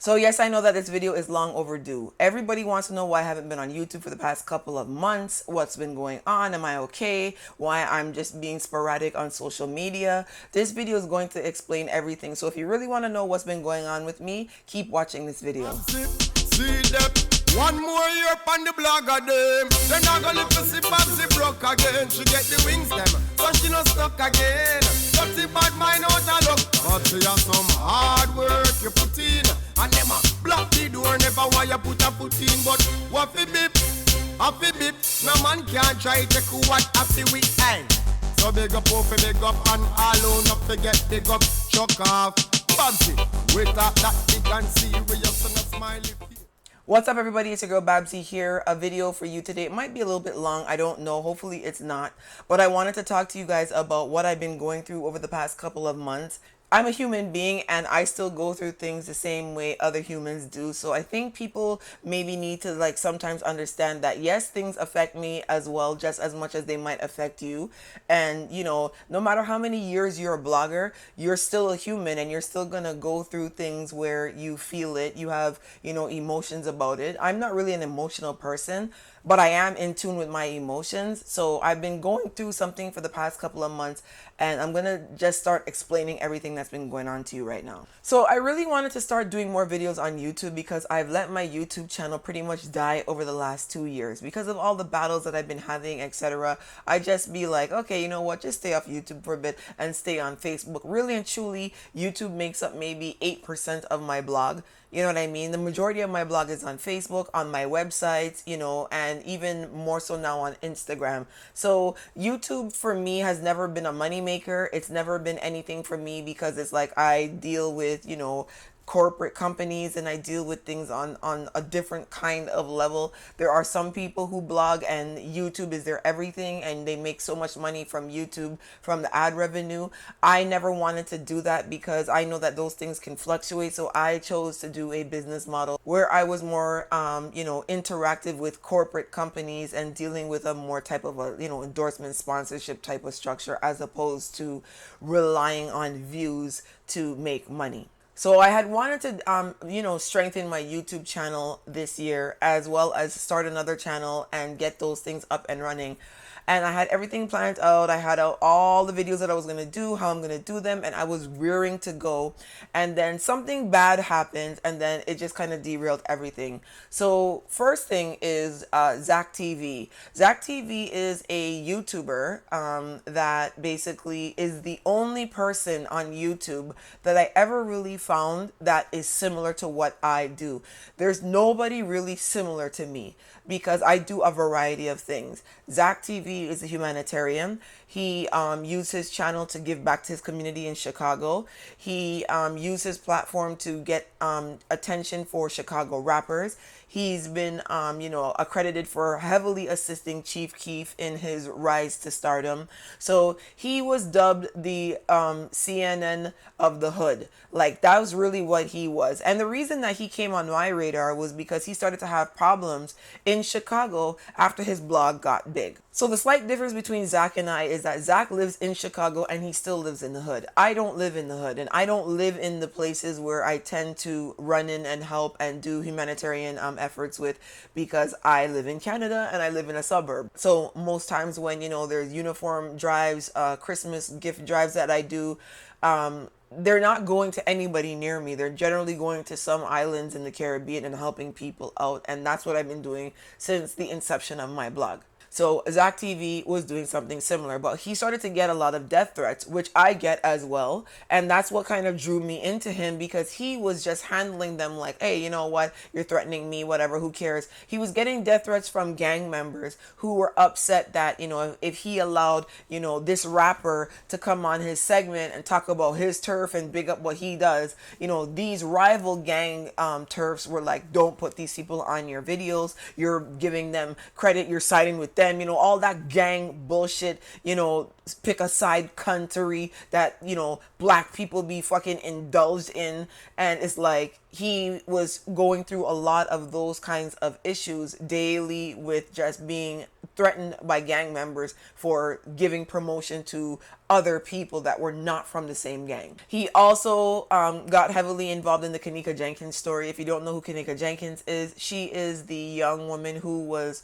So yes, I know that this video is long overdue. Everybody wants to know why I haven't been on YouTube for the past couple of months, what's been going on, am I okay, why I'm just being sporadic on social media. This video is going to explain everything. So if you really want to know what's been going on with me, keep watching this video. See them. One more year on the blog of them. Then I go live to see Babbzy broke again. She get the wings them, so she no stuck again. Dirty bad mind out of luck. But she has some hard work you put in. And them a block the door, never why you put a foot in. But what fi bip, happy bip. No man can't try take what happy weekend. So big up, big up, and all on up to get big up. Chuck off, Babbzy. Wait up that big and serious and a smiley. What's up, everybody? It's your girl Babbzy here. A video for you today. It might be a little bit long. I don't know. Hopefully it's not. But I wanted to talk to you guys about what I've been going through over the past couple of months. I'm a human being and I still go through things the same way other humans do. So I think people maybe need to sometimes understand that yes, things affect me as well, just as much as they might affect you. And no matter how many years you're a blogger, you're still a human and you're still gonna go through things where you feel it. You have, emotions about it. I'm not really an emotional person, but I am in tune with my emotions. So I've been going through something for the past couple of months and I'm going to just start explaining everything that's been going on to you right now. So I really wanted to start doing more videos on YouTube because I've let my YouTube channel pretty much die over the last 2 years because of all the battles that I've been having, etc. I just be like, okay, you know what, just stay off YouTube for a bit and stay on Facebook. Really and truly, YouTube makes up maybe 8% of my blog. You know what I mean? The majority of my blog is on Facebook, on my websites, and even more so now on Instagram. So YouTube for me has never been a moneymaker. It's never been anything for me because it's like I deal with, corporate companies and I deal with things on a different kind of level. There are some people who blog and YouTube is their everything and they make so much money from YouTube, from the ad revenue. I never wanted to do that because I know that those things can fluctuate. So I chose to do a business model where I was more, interactive with corporate companies and dealing with a more type of a, endorsement sponsorship type of structure as opposed to relying on views to make money. So I had wanted to, strengthen my YouTube channel this year as well as start another channel and get those things up and running. And I had everything planned out. I had out all the videos that I was going to do, how I'm going to do them, and I was rearing to go. And then something bad happened, and then it just kind of derailed everything. So first thing is Zach TV. Zach TV is a YouTuber that basically is the only person on YouTube that I ever really found that is similar to what I do. There's nobody really similar to me because I do a variety of things. Zach TV is a humanitarian. He used his channel to give back to his community in Chicago. He used his platform to get attention for Chicago rappers. He's been, accredited for heavily assisting Chief Keef in his rise to stardom. So he was dubbed the CNN of the hood. Like, that was really what he was. And the reason that he came on my radar was because he started to have problems in Chicago after his blog got big. So the slight difference between Zach and I is that Zach lives in Chicago and he still lives in the hood. I don't live in the hood and I don't live in the places where I tend to run in and help and do humanitarian efforts with because I live in Canada and I live in a suburb. So most times when, there's uniform drives, Christmas gift drives that I do, they're not going to anybody near me. They're generally going to some islands in the Caribbean and helping people out. And that's what I've been doing since the inception of my blog. So Zach TV was doing something similar, but he started to get a lot of death threats, which I get as well. And that's what kind of drew me into him because he was just handling them like, hey, you know what? You're threatening me, whatever, who cares? He was getting death threats from gang members who were upset that, if he allowed, this rapper to come on his segment and talk about his turf and big up what he does, these rival gang turfs were like, don't put these people on your videos. You're giving them credit. You're siding with them. them, all that gang bullshit, pick a side country that, black people be fucking indulged in. And it's like he was going through a lot of those kinds of issues daily with just being threatened by gang members for giving promotion to other people that were not from the same gang. He also got heavily involved in the Kanika Jenkins story. If you don't know who Kanika Jenkins is, she is the young woman who was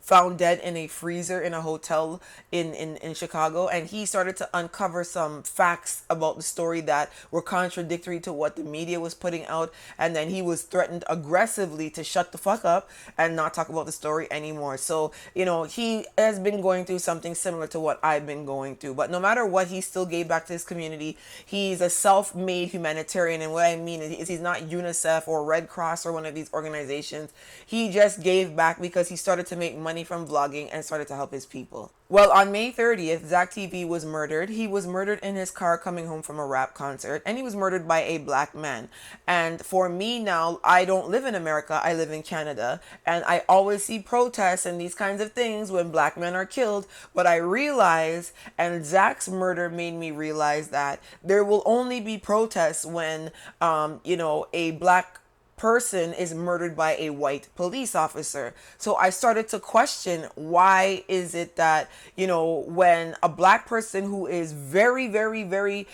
found dead in a freezer in a hotel in Chicago, and he started to uncover some facts about the story that were contradictory to what the media was putting out, and then he was threatened aggressively to shut the fuck up and not talk about the story anymore. So, he has been going through something similar to what I've been going through, but no matter what, he still gave back to his community. He's a self-made humanitarian, and what I mean is he's not UNICEF or Red Cross or one of these organizations. He just gave back because he started to make money from vlogging and started to help his people. Well, on May 30th, Zach TV was murdered. He was murdered in his car coming home from a rap concert, and he was murdered by a black man. And for me now, I don't live in America, I live in Canada, and I always see protests and these kinds of things when black men are killed, but I realize, and Zach's murder made me realize, that there will only be protests when, a black person is murdered by a white police officer. So I started to question, why is it that, when a black person who is very, very, very,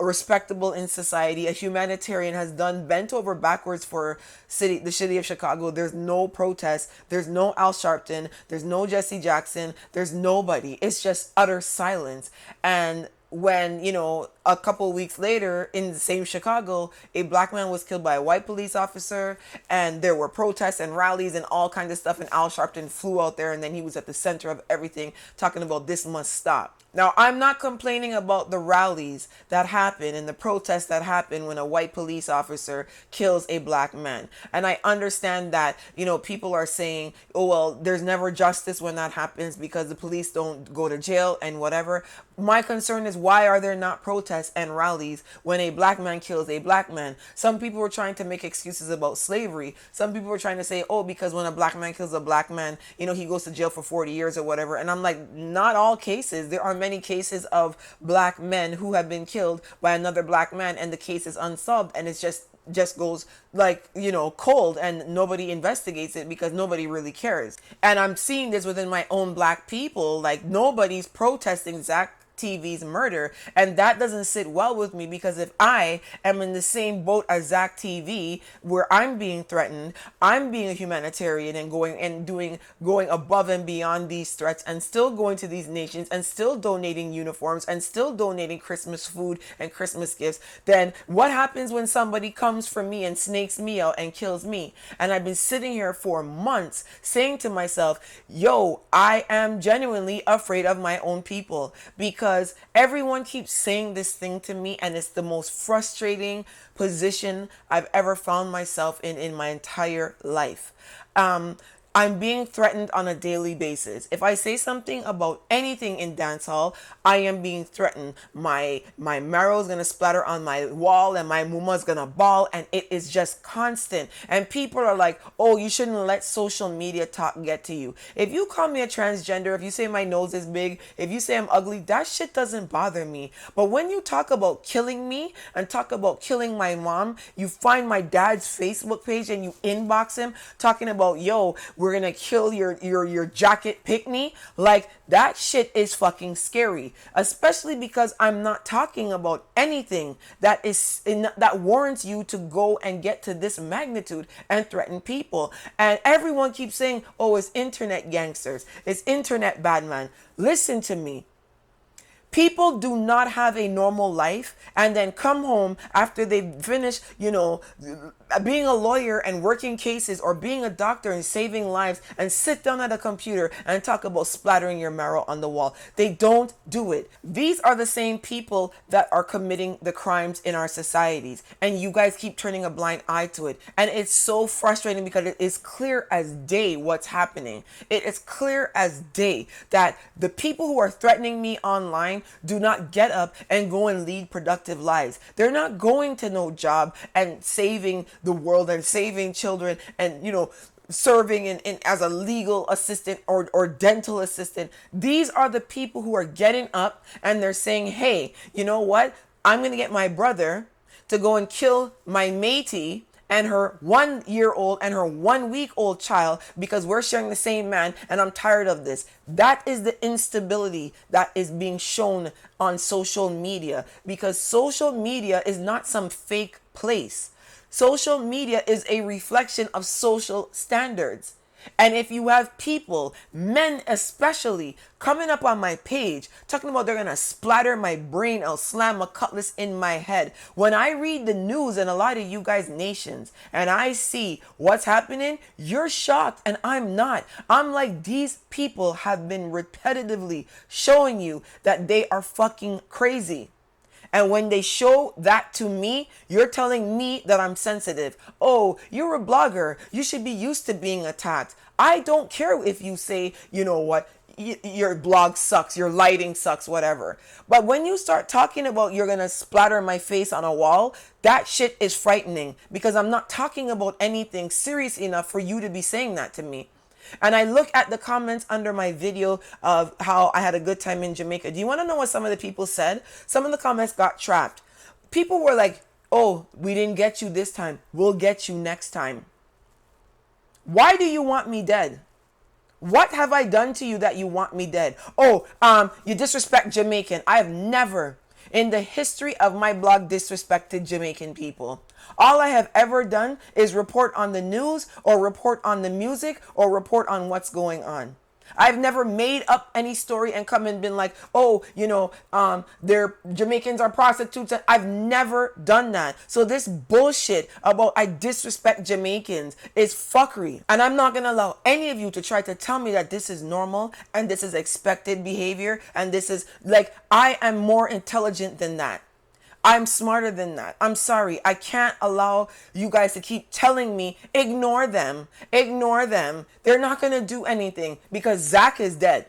respectable in society, a humanitarian, has done bent over backwards for the city of Chicago, there's no protest, there's no Al Sharpton, there's no Jesse Jackson, there's nobody. It's just utter silence. And when, a couple weeks later in the same Chicago, a black man was killed by a white police officer, and there were protests and rallies and all kinds of stuff, and Al Sharpton flew out there, and then he was at the center of everything talking about this must stop. Now, I'm not complaining about the rallies that happen and the protests that happen when a white police officer kills a black man. And I understand that, people are saying, oh, well, there's never justice when that happens because the police don't go to jail and whatever. My concern is, why are there not protests and rallies when a black man kills a black man? Some people were trying to make excuses about slavery. Some people were trying to say, oh, because when a black man kills a black man, he goes to jail for 40 years or whatever. And I'm like, not all cases. There are many cases of black men who have been killed by another black man, and the case is unsolved, and it's just goes cold, and nobody investigates it because nobody really cares. And I'm seeing this within my own black people. Like, nobody's protesting Zach TV's murder, and that doesn't sit well with me, because if I am in the same boat as Zach TV, where I'm being threatened, I'm being a humanitarian and going above and beyond these threats, and still going to these nations and still donating uniforms and still donating Christmas food and Christmas gifts, then what happens when somebody comes for me and snakes me out and kills me? And I've been sitting here for months saying to myself, yo, I am genuinely afraid of my own people, because everyone keeps saying this thing to me, and it's the most frustrating position I've ever found myself in my entire life. I'm being threatened on a daily basis. If I say something about anything in dancehall, I am being threatened. My marrow is gonna splatter on my wall, and my muma's gonna bawl, and it is just constant. And people are like, oh, you shouldn't let social media talk get to you. If you call me a transgender, if you say my nose is big, if you say I'm ugly, that shit doesn't bother me. But when you talk about killing me and talk about killing my mom, you find my dad's Facebook page and you inbox him talking about, yo, we're gonna kill your jacket pickney. Like, that shit is fucking scary, especially because I'm not talking about anything that warrants you to go and get to this magnitude and threaten people. And everyone keeps saying, oh, it's internet gangsters, it's internet bad man. Listen to me. People do not have a normal life and then come home after they finish, being a lawyer and working cases, or being a doctor and saving lives, and sit down at a computer and talk about splattering your marrow on the wall. They don't do it. These are the same people that are committing the crimes in our societies, and you guys keep turning a blind eye to it. And it's so frustrating because it is clear as day what's happening. It is clear as day that the people who are threatening me online do not get up and go and lead productive lives. They're not going to no job and saving the world and saving children and, serving in as a legal assistant or dental assistant. These are the people who are getting up and they're saying, hey, you know what? I'm going to get my brother to go and kill my matey and her 1 year old and her 1 week old child because we're sharing the same man, and I'm tired of this. That is the instability that is being shown on social media, because social media is not some fake place. Social media is a reflection of social standards. And if you have people, men especially, coming up on my page talking about they're gonna splatter my brain, I'll slam a cutlass in my head. When I read the news in a lot of you guys' nations and I see what's happening, you're shocked and I'm not. I'm like, these people have been repetitively showing you that they are fucking crazy. And when they show that to me, you're telling me that I'm sensitive. Oh, you're a blogger. You should be used to being attacked. I don't care if you say, you know what, your blog sucks, your lighting sucks, whatever. But when you start talking about you're going to splatter my face on a wall, that shit is frightening, because I'm not talking about anything serious enough for you to be saying that to me. And I look at the comments under my video of how I had a good time in Jamaica. Do you want to know what some of the people said? Some of the comments got trapped. People were like, oh, we didn't get you this time. We'll get you next time. Why do you want me dead? What have I done to you that you want me dead? Oh, you disrespect Jamaican. I have never in the history of my blog disrespected Jamaican people. All I have ever done is report on the news or report on the music or report on what's going on. I've never made up any story and come and been like, oh, you know, they're Jamaicans are prostitutes. I've never done that. So this bullshit about I disrespect Jamaicans is fuckery. And I'm not going to allow any of you to try to tell me that this is normal and this is expected behavior. And this is like, I am more intelligent than that. I'm smarter than that. I'm sorry. I can't allow you guys to keep telling me, ignore them, ignore them. They're not going to do anything because Zach is dead.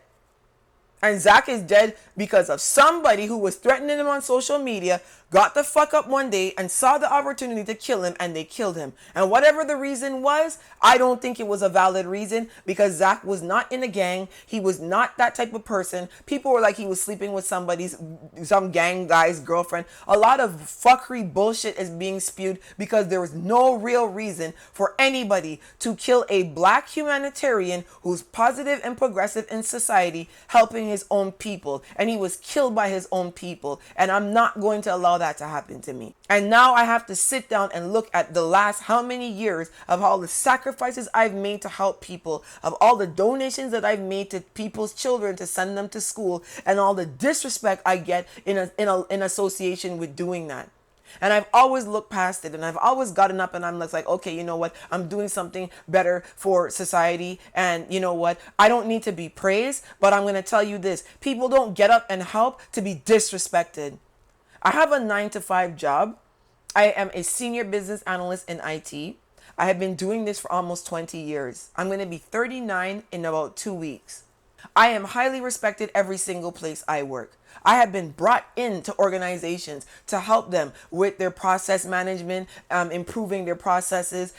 And Zach is dead because of somebody who was threatening him on social media, got the fuck up one day and saw the opportunity to kill him, and they killed him. And whatever the reason was, I don't think it was a valid reason, because Zach was not in a gang. He was not that type of person. People were like he was sleeping with some gang guy's girlfriend. A lot of fuckery bullshit is being spewed because there was no real reason for anybody to kill a black humanitarian who's positive and progressive in society, helping his own people. And he was killed by his own people. And I'm not going to allow that to happen to me. And now I have to sit down and look at the last how many years of all the sacrifices I've made to help people, of all the donations that I've made to people's children to send them to school, and all the disrespect I get in association with doing that. And I've always looked past it, and I've always gotten up and I'm like, okay, you know what? I'm doing something better for society. And you know what? I don't need to be praised, but I'm going to tell you this. People don't get up and help to be disrespected. I have a 9-to-5 job. I am a senior business analyst in IT. I have been doing this for almost 20 years. I'm going to be 39 in about 2 weeks. I am highly respected every single place I work. I have been brought into organizations to help them with their process management, improving their processes,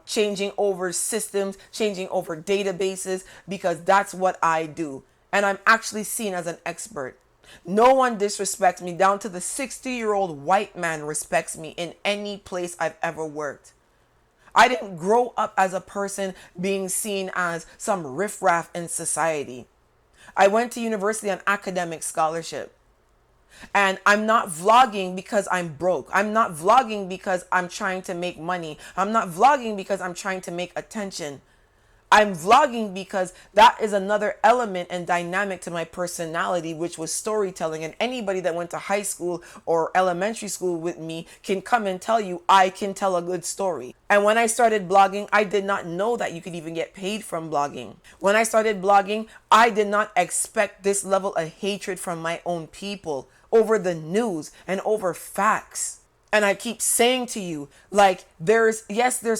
changing over systems, changing over databases, because that's what I do. And I'm actually seen as an expert. No one disrespects me, down to the 60-year-old white man respects me in any place I've ever worked. I didn't grow up as a person being seen as some riffraff in society. I went to university on academic scholarship. And I'm not vlogging because I'm broke. I'm not vlogging because I'm trying to make money. I'm not vlogging because I'm trying to make attention. I'm vlogging because that is another element and dynamic to my personality, which was storytelling. And anybody that went to high school or elementary school with me can come and tell you I can tell a good story. And when I started blogging, I did not know that you could even get paid from blogging. When I started blogging, I did not expect this level of hatred from my own people over the news and over facts. And I keep saying to you, like, there's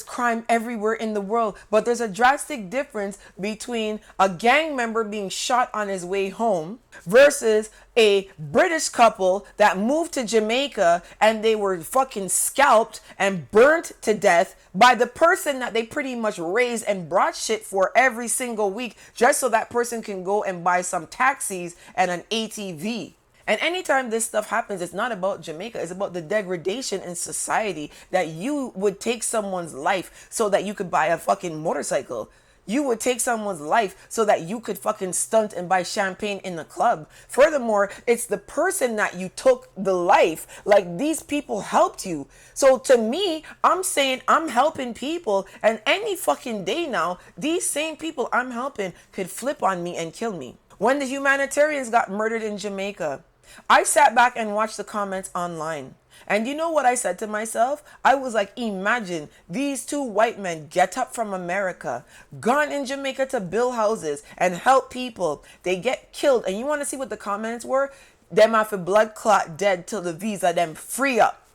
crime everywhere in the world, but there's a drastic difference between a gang member being shot on his way home versus a British couple that moved to Jamaica and they were fucking scalped and burnt to death by the person that they pretty much raised and brought shit for every single week just so that person can go and buy some taxis and an ATV. And anytime this stuff happens, it's not about Jamaica. It's about the degradation in society that you would take someone's life so that you could buy a fucking motorcycle. You would take someone's life so that you could fucking stunt and buy champagne in the club. Furthermore, it's the person that you took the life. Like, these people helped you. So to me, I'm saying I'm helping people. And any fucking day now, these same people I'm helping could flip on me and kill me. When the humanitarians got murdered in Jamaica, I sat back and watched the comments online. And you know what I said to myself? I was like, imagine these two white men get up from America, gone in Jamaica to build houses and help people. They get killed. And you want to see what the comments were? Them after blood clot dead till the visa them free up.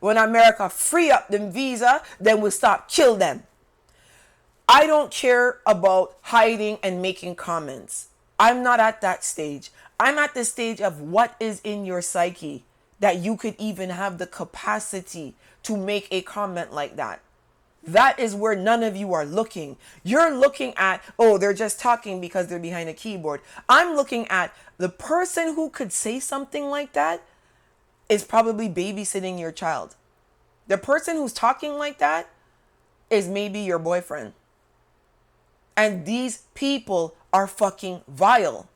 When America free up them visa, then we'll stop kill them. I don't care about hiding and making comments. I'm not at that stage. I'm at the stage of what is in your psyche that you could even have the capacity to make a comment like that. That is where none of you are looking. You're looking at, oh, they're just talking because they're behind a keyboard. I'm looking at the person who could say something like that is probably babysitting your child. The person who's talking like that is maybe your boyfriend. And these people are fucking vile.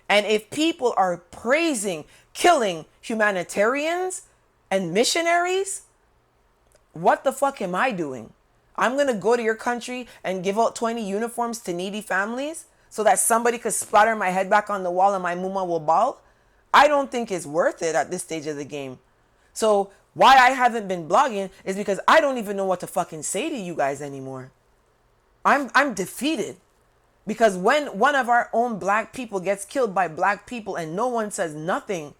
And if people are praising, killing humanitarians and missionaries, what the fuck am I doing? I'm going to go to your country and give out 20 uniforms to needy families so that somebody could splatter my head back on the wall and my muma will bawl? I don't think it's worth it at this stage of the game. So why I haven't been blogging is because I don't even know what to fucking say to you guys anymore. I'm defeated. Because when one of our own black people gets killed by black people and no one says nothing,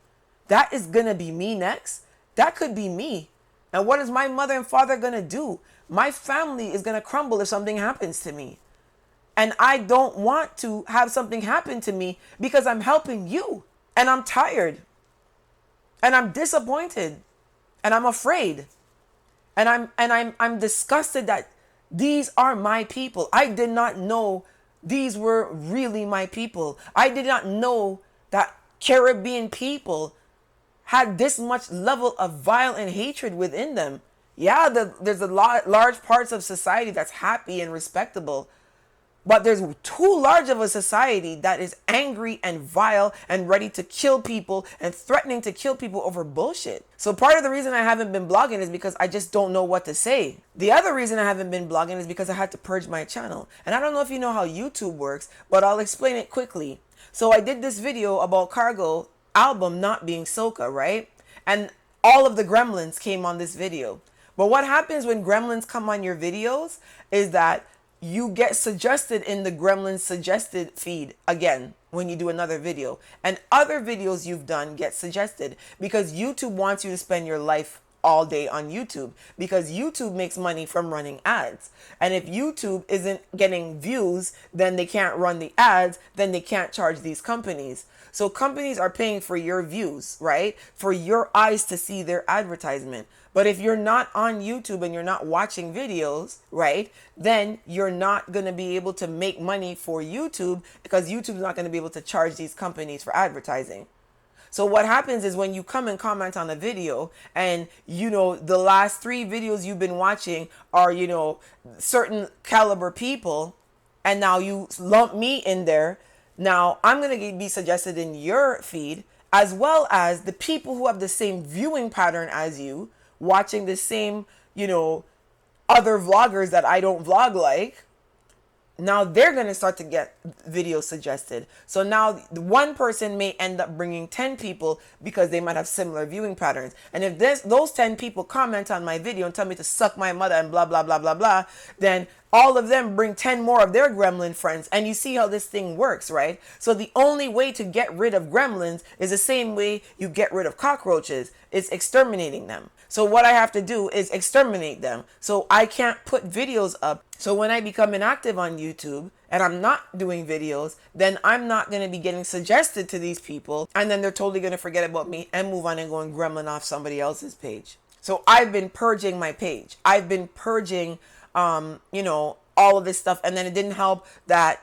that is going to be me next. That could be me. And what is my mother and father going to do? My family is going to crumble if something happens to me. And I don't want to have something happen to me because I'm helping you. And I'm tired. And I'm disappointed. And I'm afraid. And I'm disgusted that these are my people. I did not know these were really my people. I did not know that Caribbean people had this much level of violence and hatred within them. Yeah, there's a lot, large parts of society that's happy and respectable. But there's too large of a society that is angry and vile and ready to kill people and threatening to kill people over bullshit. So part of the reason I haven't been blogging is because I just don't know what to say. The other reason I haven't been blogging is because I had to purge my channel. And I don't know if you know how YouTube works, but I'll explain it quickly. So I did this video about Cargo album not being soca, right? And all of the gremlins came on this video. But what happens when gremlins come on your videos is that you get suggested in the gremlins suggested feed again when you do another video, and other videos you've done get suggested because YouTube wants you to spend your life all day on YouTube because YouTube makes money from running ads. And if YouTube isn't getting views, then they can't run the ads, then they can't charge these companies. So companies are paying for your views, right? For your eyes to see their advertisement. But if you're not on YouTube and you're not watching videos, right, then you're not going to be able to make money for YouTube because YouTube's not going to be able to charge these companies for advertising. So what happens is when you come and comment on a video and, you know, the last 3 videos you've been watching are, you know, certain caliber people, and now you lump me in there. Now I'm going to be suggested in your feed as well as the people who have the same viewing pattern as you, watching the same, you know, other vloggers that I don't vlog like. Now they're going to start to get videos suggested. So now one person may end up bringing 10 people because they might have similar viewing patterns. And if those 10 people comment on my video and tell me to suck my mother and blah, blah, blah, blah, blah, then all of them bring 10 more of their gremlin friends. And you see how this thing works, right? So the only way to get rid of gremlins is the same way you get rid of cockroaches. It's exterminating them. So what I have to do is exterminate them. So I can't put videos up. So when I become inactive on YouTube and I'm not doing videos, then I'm not going to be getting suggested to these people. And then they're totally going to forget about me and move on and go and gremlin off somebody else's page. So I've been purging my page. I've been purging, all of this stuff. And then it didn't help that,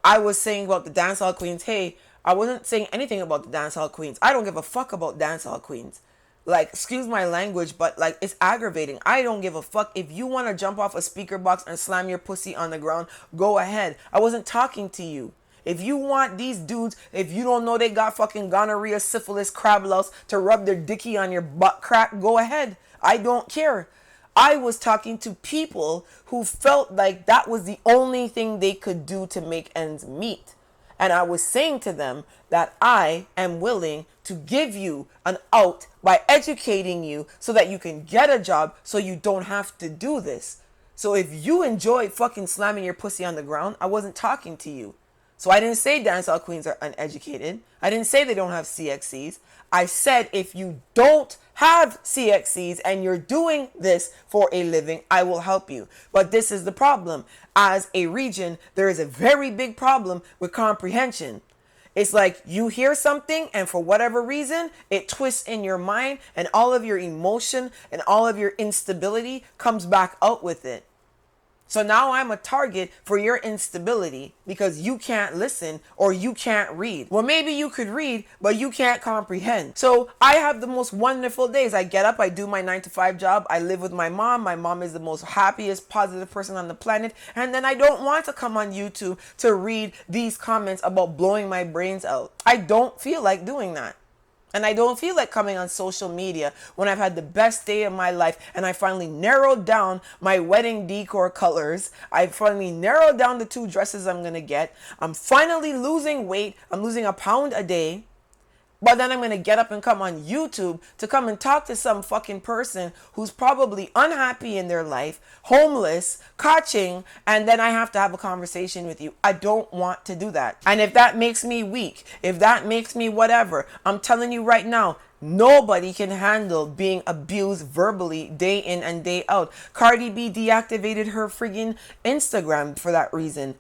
I was saying about the dancehall queens. Hey, I wasn't saying anything about the dancehall queens. I don't give a fuck about dancehall queens. Like, excuse my language, but like, it's aggravating. I don't give a fuck. If you want to jump off a speaker box and slam your pussy on the ground, go ahead. I wasn't talking to you. If you want these dudes, if you don't know they got fucking gonorrhea, syphilis, crab louse to rub their dicky on your butt crack, go ahead. I don't care. I was talking to people who felt like that was the only thing they could do to make ends meet. And I was saying to them that I am willing to give you an out by educating you so that you can get a job so you don't have to do this. So if you enjoy fucking slamming your pussy on the ground, I wasn't talking to you. So I didn't say dancehall queens are uneducated. I didn't say they don't have CXCs. I said if you don't have CXCs and you're doing this for a living, I will help you. But this is the problem. As a region, there is a very big problem with comprehension. It's like you hear something and for whatever reason, it twists in your mind and all of your emotion and all of your instability comes back out with it. So now I'm a target for your instability because you can't listen or you can't read. Well, maybe you could read, but you can't comprehend. So I have the most wonderful days. I get up, I do my 9-to-5 job. I live with my mom. My mom is the most happiest, positive person on the planet. And then I don't want to come on YouTube to read these comments about blowing my brains out. I don't feel like doing that. And I don't feel like coming on social media when I've had the best day of my life and I finally narrowed down my wedding decor colors. I finally narrowed down the 2 dresses I'm going to get. I'm finally losing weight. I'm losing a pound a day. But then I'm going to get up and come on YouTube to come and talk to some fucking person who's probably unhappy in their life, homeless, catching, and then I have to have a conversation with you. I don't want to do that. And if that makes me weak, if that makes me whatever, I'm telling you right now, nobody can handle being abused verbally day in and day out. Cardi B deactivated her friggin' Instagram for that reason.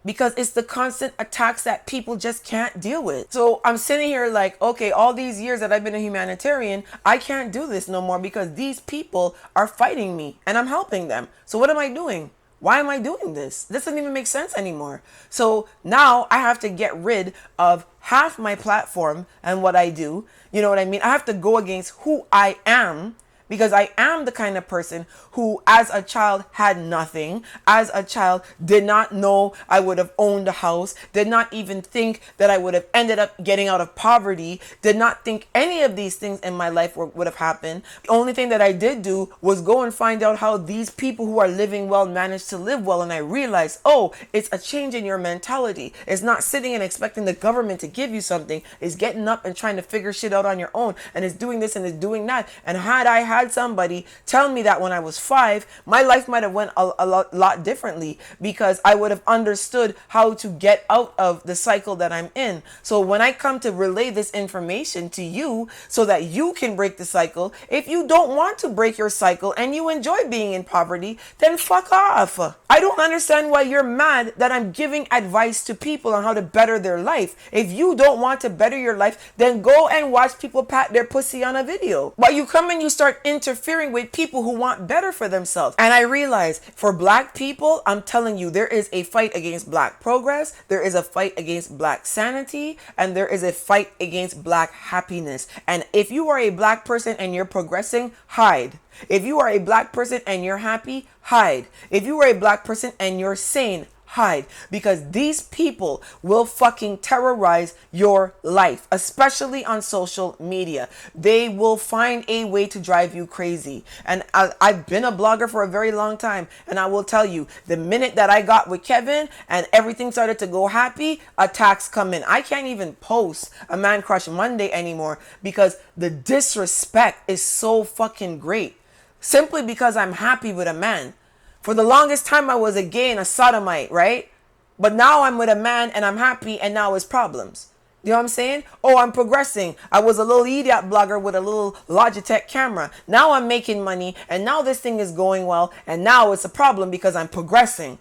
Because it's the constant attacks that people just can't deal with. So I'm sitting here like, okay, all these years that I've been a humanitarian, I can't do this no more because these people are fighting me and I'm helping them. So what am I doing? Why am I doing this? This doesn't even make sense anymore. So now I have to get rid of half my platform and what I do. You know what I mean? I have to go against who I am. Because I am the kind of person who, as a child, had nothing. As a child, did not know I would have owned a house. Did not even think that I would have ended up getting out of poverty. Did not think any of these things in my life would have happened. The only thing that I did do was go and find out how these people who are living well manage to live well. And I realized, oh, it's a change in your mentality. It's not sitting and expecting the government to give you something. It's getting up and trying to figure shit out on your own. And it's doing this and it's doing that. And had I had somebody tell me that when I was 5, my life might have went a lot differently because I would have understood how to get out of the cycle that I'm in. So when I come to relay this information to you so that you can break the cycle, if you don't want to break your cycle and you enjoy being in poverty, then fuck off. I don't understand why you're mad that I'm giving advice to people on how to better their life. If you don't want to better your life, then go and watch people pat their pussy on a video. But you come and you start interfering with people who want better for themselves. And I realize for black people, I'm telling you, there is a fight against black progress, there is a fight against black sanity, and there is a fight against black happiness. And if you are a black person and you're progressing, hide. If you are a black person and you're happy, hide. If you are a black person and you're sane, hide, because these people will fucking terrorize your life, especially on social media. They will find a way to drive you crazy. And I've been a blogger for a very long time, and I will tell you, the minute that I got with Kevin and everything started to go happy, attacks come in. I can't even post a Man Crush Monday anymore because the disrespect is so fucking great, simply because I'm happy with a man. For the longest time, I was a gay and a sodomite, right? But now I'm with a man and I'm happy, and now it's problems. You know what I'm saying? Oh, I'm progressing. I was a little idiot blogger with a little Logitech camera. Now I'm making money and now this thing is going well and now it's a problem because I'm progressing.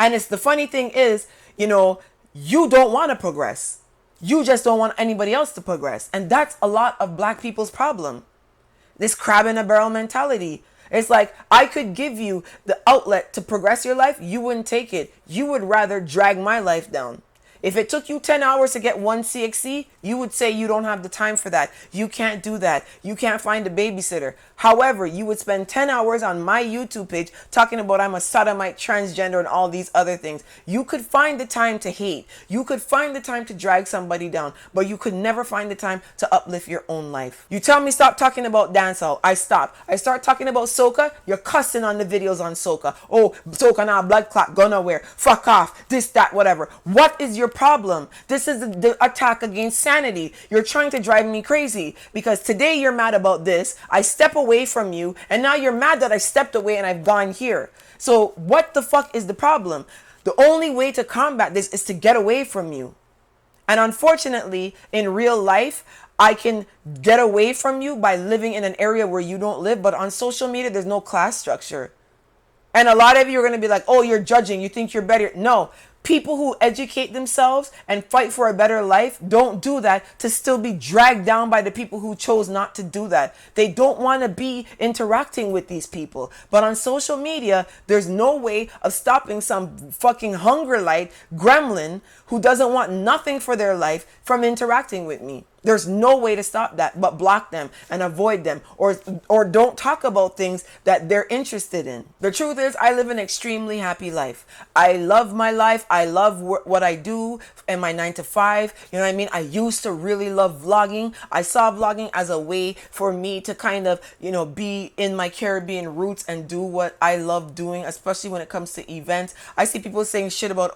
And it's the funny thing is, you don't want to progress. You just don't want anybody else to progress. And that's a lot of black people's problem. This crab in a barrel mentality. It's like, I could give you the outlet to progress your life. You wouldn't take it. You would rather drag my life down. If it took you 10 hours to get one CXC, you would say you don't have the time for that. You can't do that. You can't find a babysitter. However, you would spend 10 hours on my YouTube page talking about I'm a sodomite, transgender, and all these other things. You could find the time to hate. You could find the time to drag somebody down, but you could never find the time to uplift your own life. You tell me stop talking about dancehall, I stop. I start talking about soca, you're cussing on the videos on soca. Oh, soca now, blood clot, gonna wear, fuck off, this, that, whatever. What is your problem? This is the attack against sanity. You're trying to drive me crazy because today you're mad about this. I step away from you and now you're mad that I stepped away and I've gone here. So what the fuck is the problem? The only way to combat this is to get away from you. And unfortunately, in real life, I can get away from you by living in an area where you don't live. But on social media, there's no class structure. And a lot of you are going to be like, oh, you're judging. You think you're better. No. People who educate themselves and fight for a better life don't do that to still be dragged down by the people who chose not to do that. They don't want to be interacting with these people. But on social media, there's no way of stopping some fucking hunger light gremlin who doesn't want nothing for their life from interacting with me. There's no way to stop that but block them and avoid them or don't talk about things that they're interested in. The truth is, I live an extremely happy life. I love my life. I love what I do in my 9 to 5. You know what I mean? I used to really love vlogging. I saw vlogging as a way for me to kind of, be in my Caribbean roots and do what I love doing, especially when it comes to events. I see people saying shit about,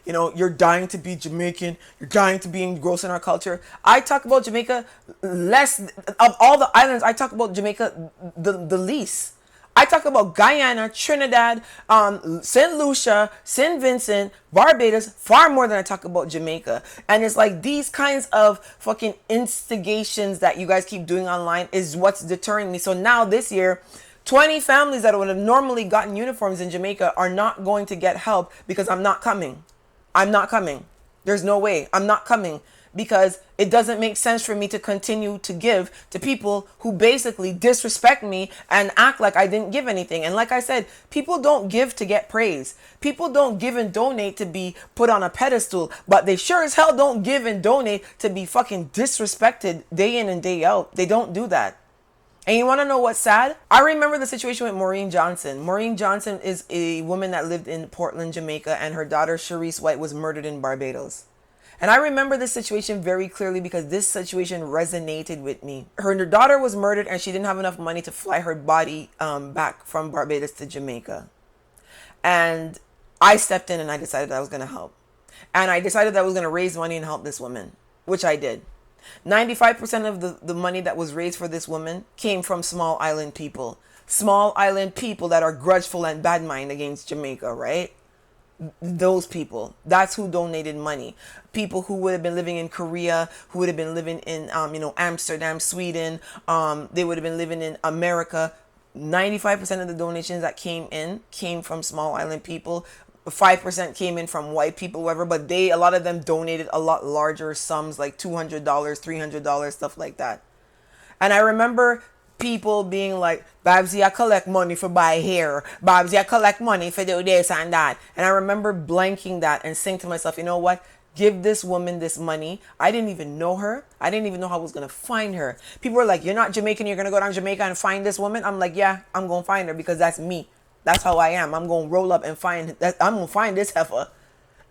you're dying to be Jamaican. You're dying to be engrossed in our culture. I talk about Jamaica less. Of all the islands, I talk about Jamaica the least. I talk about Guyana, Trinidad, St. Lucia, St. Vincent, Barbados far more than I talk about Jamaica. And it's like these kinds of fucking instigations that you guys keep doing online is what's deterring me. So now this year, 20 families that would have normally gotten uniforms in Jamaica are not going to get help because I'm not coming. I'm not coming. There's no way. I'm not coming. Because it doesn't make sense for me to continue to give to people who basically disrespect me and act like I didn't give anything. And like I said, people don't give to get praise. People don't give and donate to be put on a pedestal, but they sure as hell don't give and donate to be fucking disrespected day in and day out. They don't do that. And you want to know what's sad? I remember the situation with Maureen Johnson. Maureen Johnson is a woman that lived in Portland, Jamaica, and her daughter, Sharice White, was murdered in Barbados. And I remember this situation very clearly because this situation resonated with me. Her daughter was murdered and she didn't have enough money to fly her body back from Barbados to Jamaica. And I stepped in and I decided I was going to help. And I decided that I was going to raise money and help this woman, which I did. 95% of the money that was raised for this woman came from small island people. Small island people that are grudgeful and bad mind against Jamaica, right? Those people, that's who donated money. People who would have been living in Korea, who would have been living in Amsterdam, Sweden, they would have been living in America. 95% of the donations that came from small island people. 5% came in from white people, whatever, but a lot of them donated a lot larger sums, like $200, $300, stuff like that. And I remember people being like, Babbzy, I collect money for buy hair. Babbzy, I collect money for do this and that. And I remember blanking that and saying to myself, you know what? Give this woman this money. I didn't even know her. I didn't even know how I was going to find her. People were like, you're not Jamaican. You're going to go down to Jamaica and find this woman. I'm like, yeah, I'm going to find her because that's me. That's how I am. I'm going to roll up and find that. I'm going to find this heifer.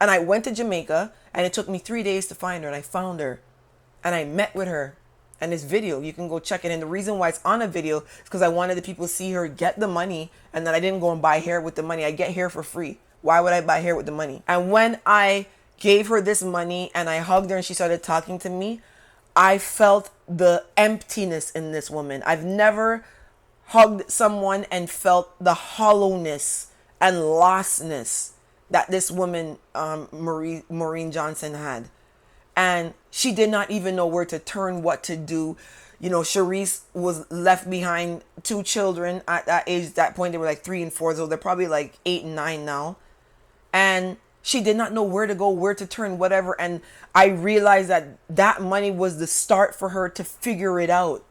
And I went to Jamaica and it took me 3 days to find her. And I found her and I met with her. And this video, you can go check it. And the reason why it's on a video is because I wanted the people to see her get the money. And then I didn't go and buy hair with the money. I get hair for free. Why would I buy hair with the money? And when I gave her this money and I hugged her and she started talking to me, I felt the emptiness in this woman. I've never hugged someone and felt the hollowness and lostness that this woman, Maureen Johnson, had. and she did not even know where to turn, what to do. You know, Sharice was left behind 2 children at that age. At that point, they were like 3 and 4, so they're probably like 8 and 9 now. And she did not know where to go, where to turn, whatever. And I realized that that money was the start for her to figure it out.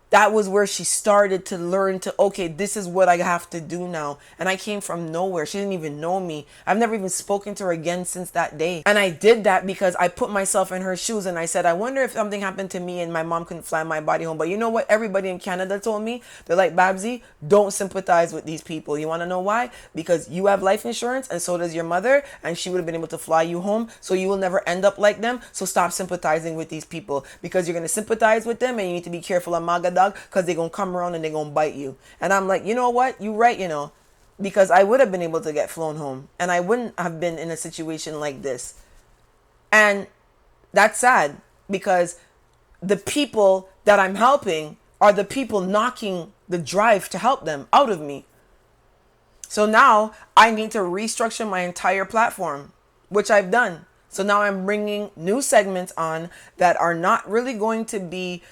That was where she started to learn to, okay, this is what I have to do now. And I came from nowhere. She didn't even know me. I've never even spoken to her again since that day. And I did that because I put myself in her shoes and I said, I wonder if something happened to me and my mom couldn't fly my body home. But you know what? Everybody in Canada told me, they're like, Babbzy, don't sympathize with these people. You want to know why? Because you have life insurance and so does your mother, and she would have been able to fly you home. So you will never end up like them. So stop sympathizing with these people, because you're going to sympathize with them and you need to be careful of Magada, because they're going to come around and they're going to bite you. And I'm like, you know what? You're right, you know, because I would have been able to get flown home and I wouldn't have been in a situation like this. And that's sad, because the people that I'm helping are the people knocking the drive to help them out of me. So now I need to restructure my entire platform, which I've done. So now I'm bringing new segments on that are not really going to be,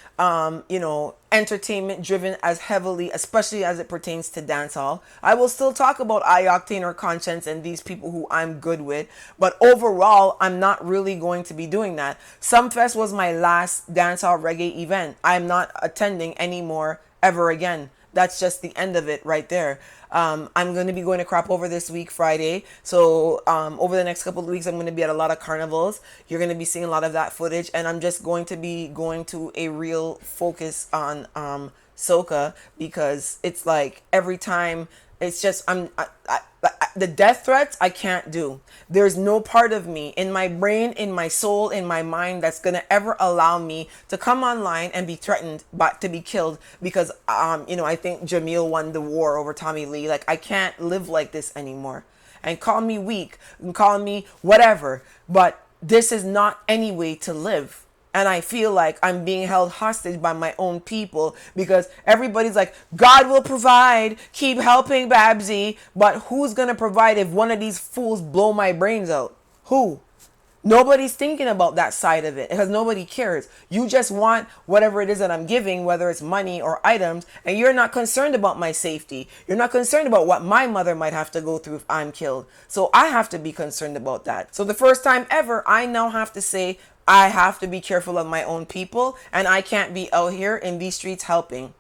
entertainment driven as heavily, especially as it pertains to dancehall. I will still talk about iOctane or Conscience and these people who I'm good with, but overall, I'm not really going to be doing that. Sumfest was my last dancehall reggae event. I'm not attending anymore ever again. That's just the end of it right there. I'm going to be going to Crop Over this week, Friday. So over the next couple of weeks, I'm going to be at a lot of carnivals. You're going to be seeing a lot of that footage. And I'm just going to be going to a real focus on soca, because it's like every time it's just the death threats I can't do. There's no part of me in my brain, in my soul, in my mind that's gonna ever allow me to come online and be threatened to be killed because I think Jamil won the war over Tommy Lee. Like, I can't live like this anymore. And call me weak and call me whatever, but this is not any way to live. And I feel like I'm being held hostage by my own people, because everybody's like, God will provide, keep helping Babbzy. But who's going to provide if one of these fools blow my brains out? Who? Nobody's thinking about that side of it, because nobody cares. You just want whatever it is that I'm giving, whether it's money or items, and you're not concerned about my safety. You're not concerned about what my mother might have to go through if I'm killed. So I have to be concerned about that. So the first time ever, I now have to say, I have to be careful of my own people, and I can't be out here in these streets helping.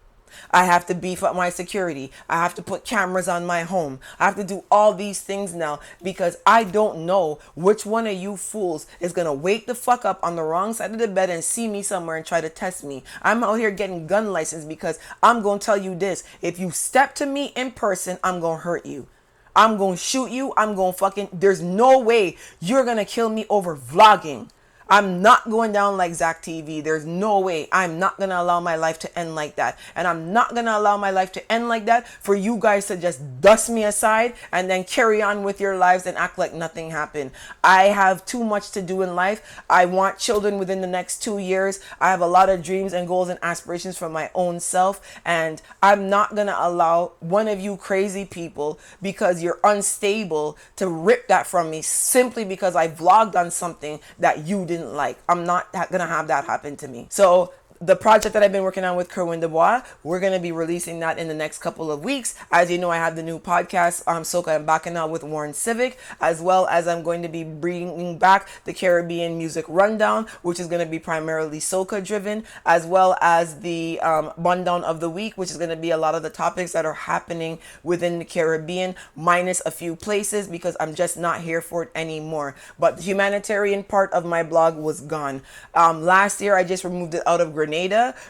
I have to beef up my security. I have to put cameras on my home. I have to do all these things now, because I don't know which one of you fools is going to wake the fuck up on the wrong side of the bed and see me somewhere and try to test me. I'm out here getting gun license because I'm going to tell you this. If you step to me in person, I'm going to hurt you. I'm going to shoot you. I'm going to there's no way you're going to kill me over vlogging. I'm not going down like Zach TV. There's no way. I'm not going to allow my life to end like that. And I'm not going to allow my life to end like that for you guys to just dust me aside and then carry on with your lives and act like nothing happened. I have too much to do in life. I want children within the next 2 years. I have a lot of dreams and goals and aspirations for my own self. And I'm not going to allow one of you crazy people, because you're unstable, to rip that from me simply because I vlogged on something that you didn't like. I'm not gonna have that happen to me. So the project that I've been working on with Kerwin Dubois, we're going to be releasing that in the next couple of weeks. As you know, I have the new podcast, Soca and Bacchanal with Warren Civic, as well as I'm going to be bringing back the Caribbean Music Rundown, which is going to be primarily soca driven, as well as the Rundown of the Week, which is going to be a lot of the topics that are happening within the Caribbean, minus a few places, because I'm just not here for it anymore. But the humanitarian part of my blog was gone. Last year, I just removed it out of Grenada.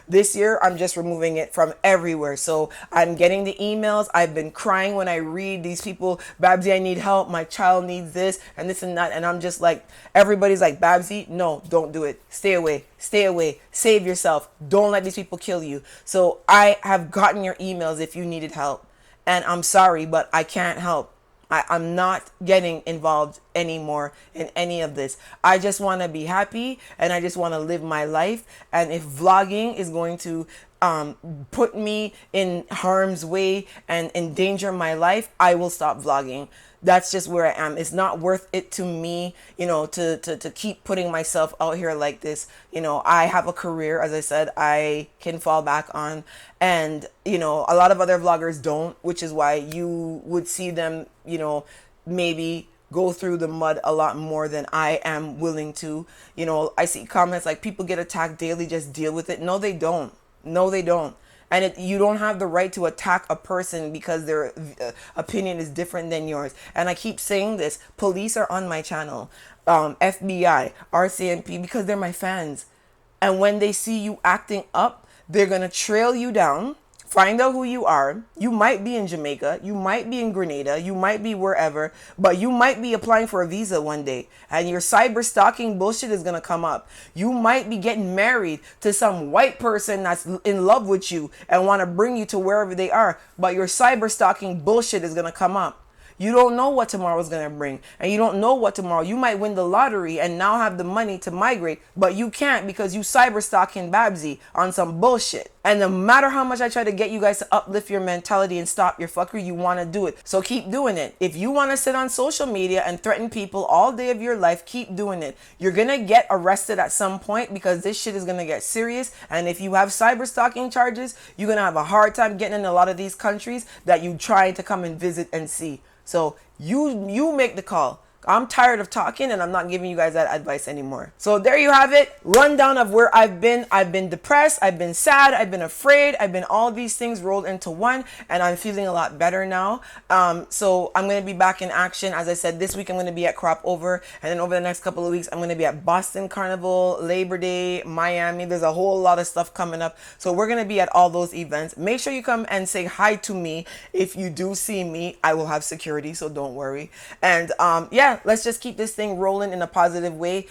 This year, I'm just removing it from everywhere. So I'm getting the emails. I've been crying when I read these people, Babbzy, I need help. My child needs this and this and that. And I'm just like, everybody's like, Babbzy, no, don't do it. Stay away. Stay away. Save yourself. Don't let these people kill you. So I have gotten your emails if you needed help. And I'm sorry, but I can't help. I'm not getting involved anymore in any of this. I just want to be happy and I just want to live my life. And if vlogging is going to put me in harm's way and endanger my life, I will stop vlogging. That's just where I am. It's not worth it to me, to keep putting myself out here like this. I have a career, as I said, I can fall back on. And, a lot of other vloggers don't, which is why you would see them, maybe go through the mud a lot more than I am willing to. I see comments like people get attacked daily, just deal with it. No, they don't. No, they don't. And you don't have the right to attack a person because their opinion is different than yours. And I keep saying this. Police are on my channel. FBI, RCMP, because they're my fans. And when they see you acting up, they're going to trail you down, find out who you are. You might be in Jamaica. You might be in Grenada. You might be wherever. But you might be applying for a visa one day. And your cyber stalking bullshit is going to come up. You might be getting married to some white person that's in love with you and want to bring you to wherever they are. But your cyber stalking bullshit is going to come up. You don't know what tomorrow's going to bring. And you don't know what tomorrow. You might win the lottery and now have the money to migrate. But you can't because you cyber stalking Babbzy on some bullshit. And no matter how much I try to get you guys to uplift your mentality and stop your fuckery, you want to do it. So keep doing it. If you want to sit on social media and threaten people all day of your life, keep doing it. You're going to get arrested at some point because this shit is going to get serious. And if you have cyber stalking charges, you're going to have a hard time getting in a lot of these countries that you try to come and visit and see. So you make the call. I'm tired of talking and I'm not giving you guys that advice anymore. So there you have it. Rundown of where I've been. I've been depressed. I've been sad. I've been afraid. I've been all these things rolled into one and I'm feeling a lot better now. So I'm going to be back in action. As I said, this week I'm going to be at Crop Over. And then over the next couple of weeks, I'm going to be at Boston Carnival, Labor Day, Miami. There's a whole lot of stuff coming up. So we're going to be at all those events. Make sure you come and say hi to me. If you do see me, I will have security. So don't worry. And yeah. Let's just keep this thing rolling in a positive way.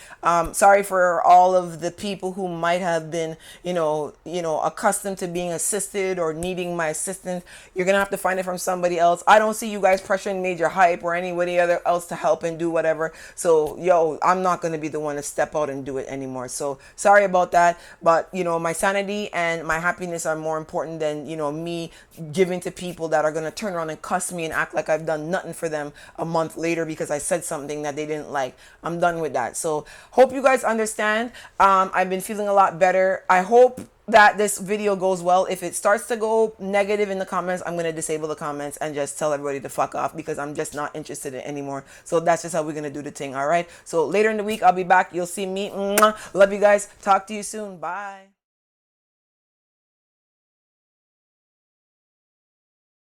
Sorry for all of the people who might have been, accustomed to being assisted or needing my assistance. You're going to have to find it from somebody else. I don't see you guys pressuring Major Hype or anybody else to help and do whatever. So, I'm not going to be the one to step out and do it anymore. So sorry about that. But, my sanity and my happiness are more important than, me giving to people that are going to turn around and cuss me and act like I've done nothing for them a month later because I said something that they didn't like. I'm done with that. So hope you guys understand. I've been feeling a lot better. I hope that this video goes well. If it starts to go negative in the comments, I'm going to disable the comments and just tell everybody to fuck off because I'm just not interested in it anymore. So that's just how we're going to do the thing. All right. So later in the week, I'll be back. You'll see me. Mwah. Love you guys. Talk to you soon. Bye.